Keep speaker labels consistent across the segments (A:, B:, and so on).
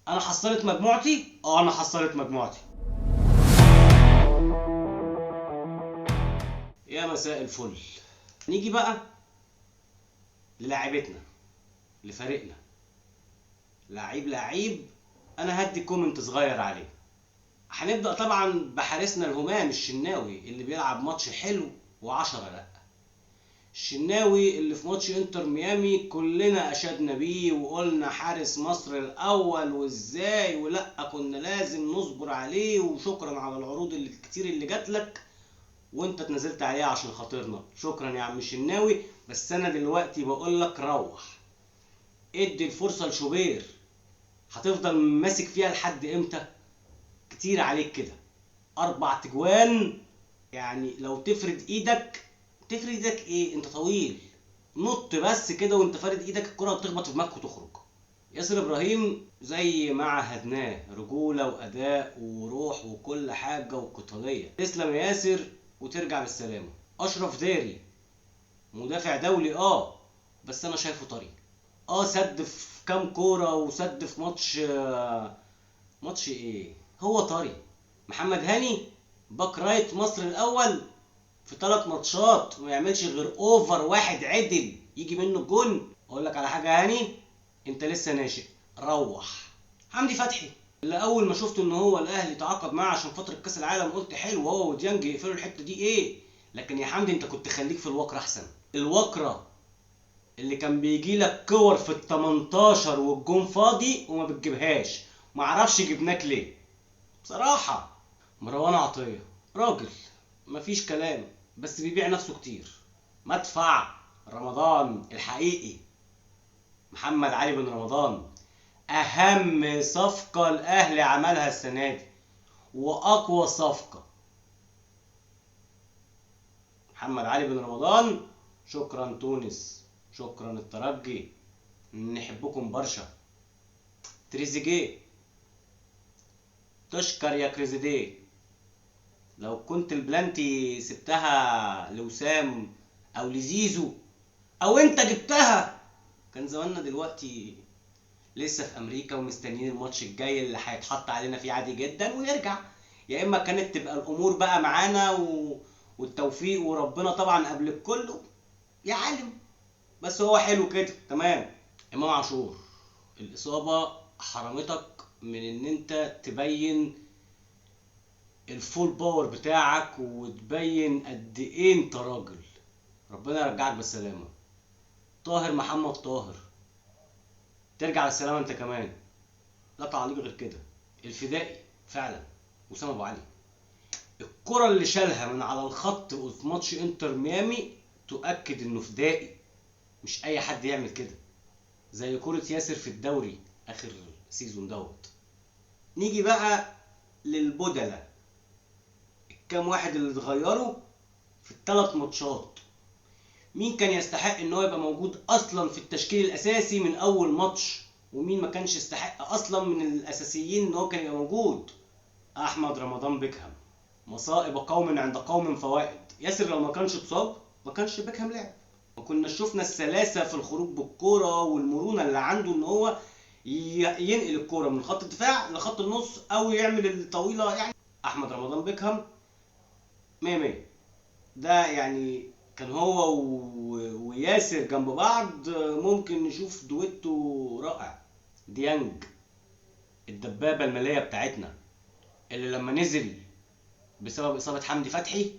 A: انا حصلت مجموعتي. انا حصلت مجموعتي. يا مساء الفل. نيجي بقى للاعيبتنا، لفريقنا. لعيب انا هدي كومنت صغير عليه. هنبدأ طبعا بحارسنا الهمام الشناوي اللي بيلعب ماتش حلو و10 لا. الشناوي اللي في ماتش انتر ميامي كلنا اشدنا بيه وقلنا حارس مصر الاول وازاي، ولا كنا لازم نصبر عليه، وشكرا على العروض الكتير اللي جات لك وانت اتنزلت عليه عشان خاطرنا. شكرا يا عم الشناوي. بس انا دلوقتي بقول لك روح ادي الفرصة لشوبير. هتفضل ماسك فيها لحد امتى؟ كتير عليك كده. 4 تجوان يعني لو تفرد ايدك. تفرد ايدك ايه؟ انت طويل. نط بس كده وانت فارد ايدك الكرة بتخبط في دماغك وتخرج. ياسر ابراهيم زي ما عهدناه رجولة واداء وروح وكل حاجة وقتالية. تسلم يا ياسر وترجع بالسلامة. اشرف داري مدافع دولي بس انا شايفه طري. سد في كام كورة وسد في ماتش ايه هو طري. محمد هاني باك رايت مصر الاول في 3 ماتشات ما يعملش غير اوفر واحد عدل يجي منه الجون. اقول لك على حاجه يا هاني، انت لسه ناشئ. روح. حمدي فتحي اللي اول ما شفت ان هو الاهلي تعاقد معاه عشان فتره كاس العالم قلت حلو هو وديانج يقفلوا الحته دي لكن يا حمدي انت كنت خليك في الوكره احسن. الوكره اللي كان بيجي لك كور في ال 18 والجون فاضي وما بتجيبهاش. معرفش جبناك ليه بصراحه. مروان عطيه راجل مفيش كلام، بس بيبيع نفسه كتير. مدفع رمضان الحقيقي محمد علي بن رمضان اهم صفقة الاهلي عملها السنة دي واقوى صفقة. محمد علي بن رمضان. شكرا تونس، شكرا الترجي، نحبكم برشا. تريزيجيه تشكر يا كريزيديه. لو كنت البلانتي سبتها لوسام او لزيزو او انت جبتها كان زماننا دلوقتي لسه في امريكا ومستنيين الماتش الجاي اللي هيتحط علينا فيه عادي جدا ونرجع. يا اما كانت تبقى الامور بقى معانا والتوفيق وربنا طبعا قبل الكل يا عالم. بس هو حلو كده تمام. امام عاشور الاصابه حرمتك من ان انت تبين الفول باور بتاعك وتبين قد ايه انت راجل. ربنا يرجعك بالسلامه. طاهر محمد طاهر ترجع بالسلامه انت كمان. لا تعليق غير كده. الفدائي فعلا وسام ابو علي. الكرة اللي شالها من على الخط في ماتش انتر ميامي تؤكد انه فدائي. مش اي حد يعمل كده. زي كرة ياسر في الدوري اخر سيزون دوت. نيجي بقى للبدلة. الكام واحد اللي اتغيروا في ال3 ماتشات. مين كان يستحق ان هو يبقى موجود اصلا في التشكيل الاساسي من اول ماتش، ومين ما كانش يستحق اصلا من الاساسيين ان هو كان يبقى موجود؟ احمد رمضان بيكهام. مصائب قوم عند قوم فوائد. ياسر لو ما كانش اتصاب ما كانش بيكهام لعب. ما كنا شفنا السلاسه في الخروج بالكوره والمرونه اللي عنده ان هو ينقل الكوره من خط الدفاع لخط النص او يعمل الطويله يعني. احمد رمضان بيكهام 100 100. ده يعني كان هو وياسر جنب بعض ممكن نشوف دويتو رائع. ديانج الدبابه الماليه بتاعتنا اللي لما نزل بسبب اصابه حمدي فتحي،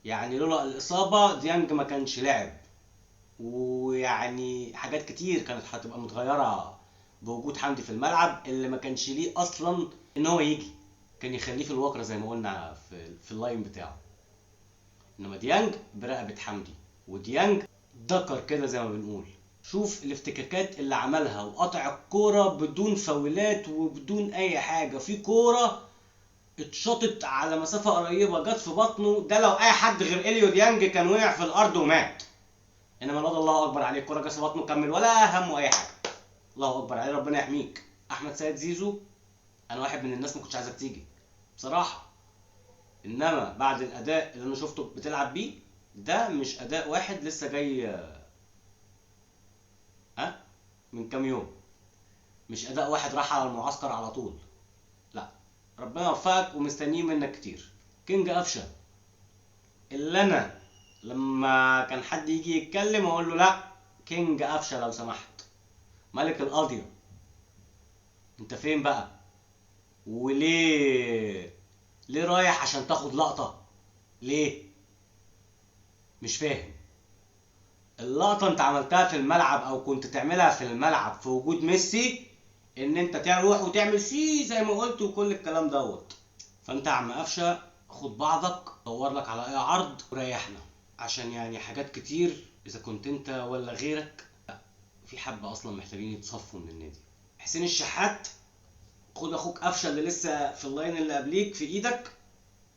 A: يعني لولا الاصابه ديانج ما كانش لعب. ويعني حاجات كتير كانت هتبقى متغيره بوجود حمدي في الملعب اللي ما كانش ليه اصلا ان هو يجي. كان يخليه في الوكره زي ما قلنا في اللاين بتاعه. انما ديانج برقبه حمدي وديانج دكر كده زي ما بنقول. شوف الافتكاكات اللي عملها وقطع الكوره بدون فاولات وبدون اي حاجه. في كوره اتشطت على مسافه قريبه جت في بطنه، ده لو اي حد غير اليو ديانج كان وقع في الارض ومات. انما الواد الله اكبر عليه الكوره جت في بطنه كمل ولا همه اي حاجه. الله اكبر عليه ربنا يحميك. احمد سيد زيزو انا واحد من الناس ما كنتش عايزك تيجي بصراحه. انما بعد الاداء اللي انا شفته بتلعب بيه ده مش اداء واحد لسه جاي من كام يوم. مش اداء واحد راح على المعسكر على طول. لا، ربنا يوفقك ومستنيين منك كتير. كينج قفشه اللي انا لما كان حد يجي يتكلم اقول له لا، كينج قفشه لو سمحت، ملك القاضية، انت فين بقى؟ ليه رايح عشان تاخد لقطة؟ ليه؟ مش فاهم. اللقطة انت عملتها في الملعب او كنت تعملها في الملعب في وجود ميسي، ان انت تروح وتعمل سي زي ما قلت وكل الكلام دوت. فانت يا عم قفشة خد بعضك، دور لك على اي عرض وريحنا، عشان يعني حاجات كتير اذا كنت انت ولا غيرك في حبة اصلا محتاجين يتصفوا من النادي. حسين الشحات، خد اخوك قفشه اللي لسه في اللاين اللي قبليك في ايدك،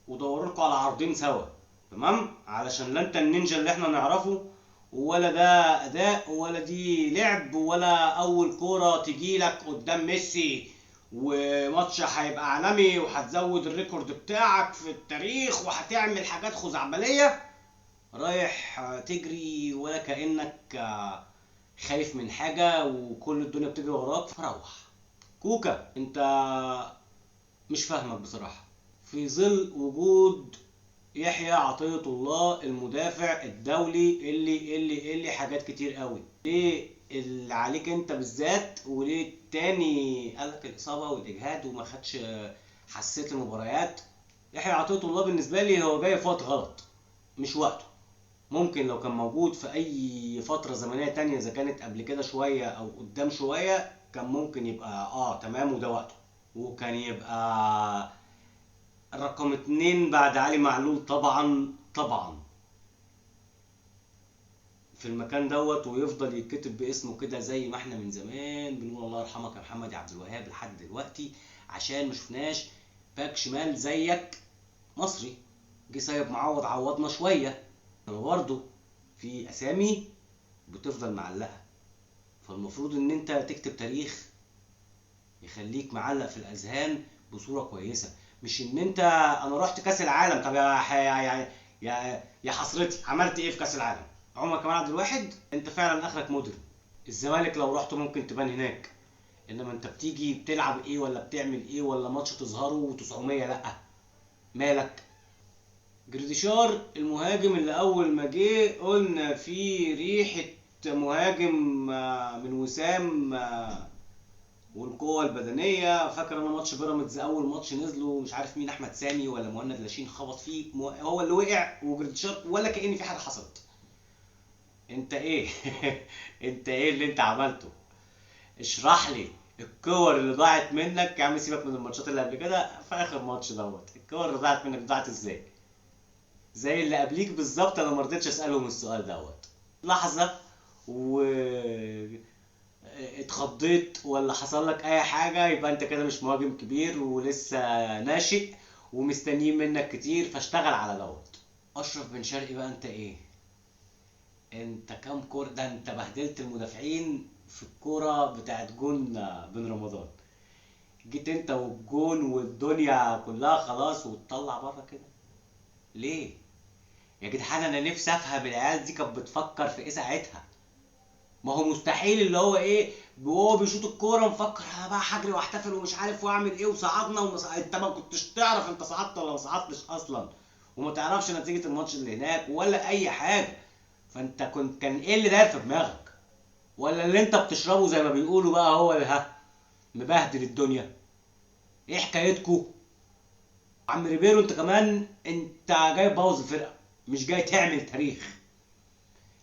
A: ودور لكم على عرضين سوا، تمام؟ علشان لا انت النينجا اللي احنا نعرفه، ولا ده اداء، ولا دي لعب، ولا اول كوره تجيلك قدام ميسي وماتش هيبقى عالمي وهتزود الريكورد بتاعك في التاريخ وهتعمل حاجات خزعبليه، رايح تجري ولا كانك خايف من حاجه وكل الدنيا بتجري وراك. فروح كوكا، انت مش فاهمك بصراحة. في ظل وجود يحيى عطية الله المدافع الدولي اللي حاجات كتير قوي، ليه اللي عليك انت بالذات وليه التاني قالك الإصابة والإجهاد وما خدش حسيت المباريات؟ يحيى عطية الله بالنسبة لي هو جاي في وقت غلط، مش وقته. ممكن لو كان موجود في أي فترة زمنية تانية، إذا كانت قبل كده شوية أو قدام شوية، كان ممكن يبقى تمام وده وقته، وكان يبقى رقم 2 بعد علي معلول طبعا طبعا في المكان دوت، ويفضل يتكتب باسمه كده زي ما احنا من زمان بنقول الله يرحمك يا محمد يا عبد الوهاب لحد دلوقتي، عشان ما شفناش باك شمال زيك مصري. جه سيد معوض عوضنا شويه، انما برضه في اسامي بتفضل معلقه. فالمفروض ان انت تكتب تاريخ يخليك معلق في الاذهان بصوره كويسه، مش ان انت انا رحت كاس العالم. طب يا حسرتي، عملت ايه في كاس العالم؟ عمر كمال عبد الواحد، انت فعلا اخرك مودرن. الزمالك لو رحت ممكن تبان هناك، انما انت بتيجي بتلعب ايه ولا بتعمل ايه ولا ماتش تظهره و900 لا؟ مالك؟ جريديشار المهاجم اللي اول ما جه قلنا في ريحه مهاجم من وسام والقوه البدنيه. فاكر انا ماتش بيراميدز اول ماتش نزلوا مش عارف مين، احمد سامي ولا مهند لاشين خبط فيه هو اللي وقع، وجريديشار ولا كأن في حاجه حصلت. انت ايه؟ انت ايه اللي انت عملته؟ اشرح لي الكور اللي ضاعت منك يا عم، سيبك من الماتشات اللي قبل كده، في اخر ماتش دوت الكور اللي ضاعت منك ضاعت ازاي؟ زي اللي قبليك بالظبط، انا ما رضيتش اسالهم السؤال دوت لحظه و اتخضيت ولا حصل لك اي حاجه، يبقى انت كده مش مهاجم كبير ولسه ناشئ ومستنيين منك كتير، فاشتغل على دوت. اشرف بن شرقي بقى، انت ايه؟ انت كام كوره ده؟ انت بهدلت المدافعين في الكوره بتاعت جون بن رمضان، جيت انت والجون والدنيا كلها خلاص وتطلع بره كده ليه؟ يا جدعان انا نفسي افهم العيال دي كانت بتفكر في ايه ساعتها. ما هو مستحيل اللي هو ايه وهو بيشوط الكوره مفكر انا بقى هجري واحتفل ومش عارف واعمل ايه وصعدنا انت ما كنتش تعرف انت صعدت ولا ما صعدتش اصلا، وما تعرفش نتيجه الماتش اللي هناك ولا اي حاجه. فانت كان ايه اللي داير في دماغك؟ ولا اللي انت بتشربه زي ما بيقولوا بقى هو اللي مبهدل الدنيا؟ ايه حكايتكو؟ عم ريبيرو انت كمان انت جاي تبوظ الفرقه، مش جاي تعمل تاريخ.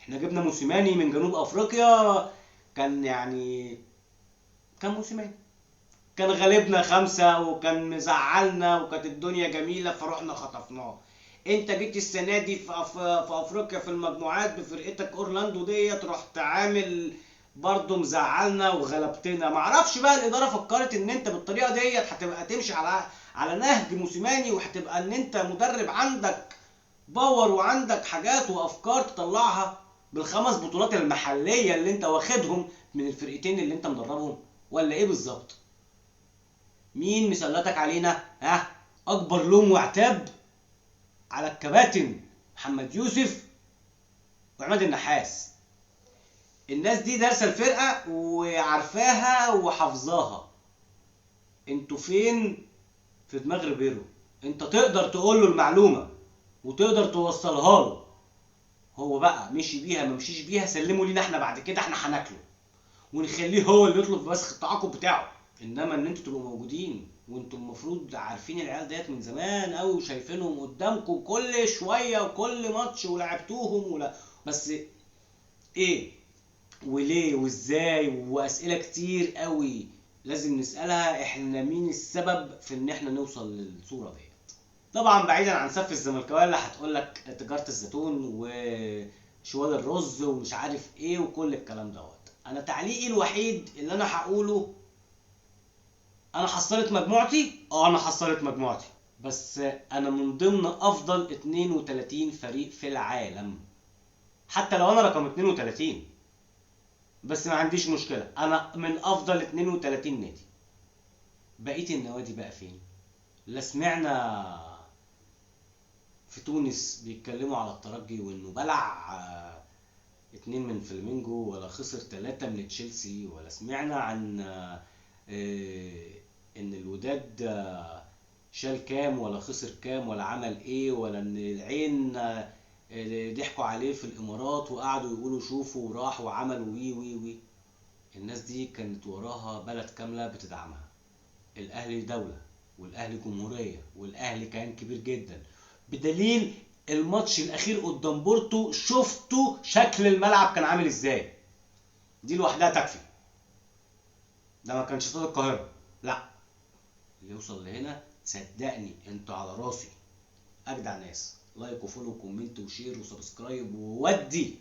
A: احنا جبنا موسيماني من جنوب افريقيا، كان يعني كان موسيماني كان غالبنا 5 وكان مزعلنا وكانت الدنيا جميلة فروحنا خطفناه. انت جيت السنة دي في افريقيا في المجموعات بفرقتك اورلاندو ديت، رحت عامل برضه مزعلنا وغلبتنا. معرفش بقى الادارة فكرت ان انت بالطريقة ديت هتبقى تمشي على نهج موسيماني، وهتبقى ان انت مدرب عندك باور وعندك حاجات وافكار تطلعها بالخمس بطولات المحلية اللي انت واخدهم من الفرقتين اللي انت مدربهم، ولا ايه بالظبط؟ مين مسلطك علينا؟ اكبر لوم وعتاب على الكباتن محمد يوسف وعماد النحاس، الناس دي دارسه الفرقه وعارفاها وحافظاها. انتوا فين في دماغ ريبيرو؟ انت تقدر تقول له المعلومه وتقدر توصلها له، هو بقى مشي بيها ما مشيش بيها سلمه لينا احنا، بعد كده احنا هناكله ونخليه هو اللي يطلب بس التعاقد بتاعه. انما ان انتوا تبقوا موجودين وانتوا المفروض عارفين العيال ديت من زمان قوي وشايفينهم قدامكم كل شويه وكل ماتش ولعبتوهم ولا بس ايه وليه وازاي، واسئله كتير قوي لازم نسالها. احنا مين السبب في ان احنا نوصل للصوره ديت؟ طبعا بعيدا عن سف الزملكاويه اللي هتقول لك تجاره الزيتون وشوال الرز ومش عارف ايه وكل الكلام دوت، انا تعليقي الوحيد اللي انا هقوله، انا حصلت مجموعتي. انا حصلت مجموعتي، بس انا من ضمن افضل 32 فريق في العالم، حتى لو انا رقم 32 بس ما عنديش مشكله، انا من افضل 32 نادي. بقيه النوادي بقى فين؟ لا سمعنا في تونس بيتكلموا على الترجي وانه بلع 2 من فلامينجو، ولا خسر 3 من تشيلسي، ولا سمعنا عن ان الوداد شال كام ولا خسر كام ولا عمل ايه، ولا ان العين ضحكوا عليه في الامارات وقعدوا يقولوا شوفوا وراح وعمل وي وي وي. الناس دي كانت وراها بلد كاملة بتدعمها. الاهلي دولة والاهلي جمهورية والاهلي كيان كبير جدا، بدليل الماتش الاخير قدام بورتو شفتوا شكل الملعب كان عامل ازاي، دي لوحدها تكفي. ده ما كانش استاد القاهرة، لا، اللي يوصل لهنا صدقني انتوا على راسي اجدع ناس. لايك وفولو وكومنت وشير وسبسكرايب وودي.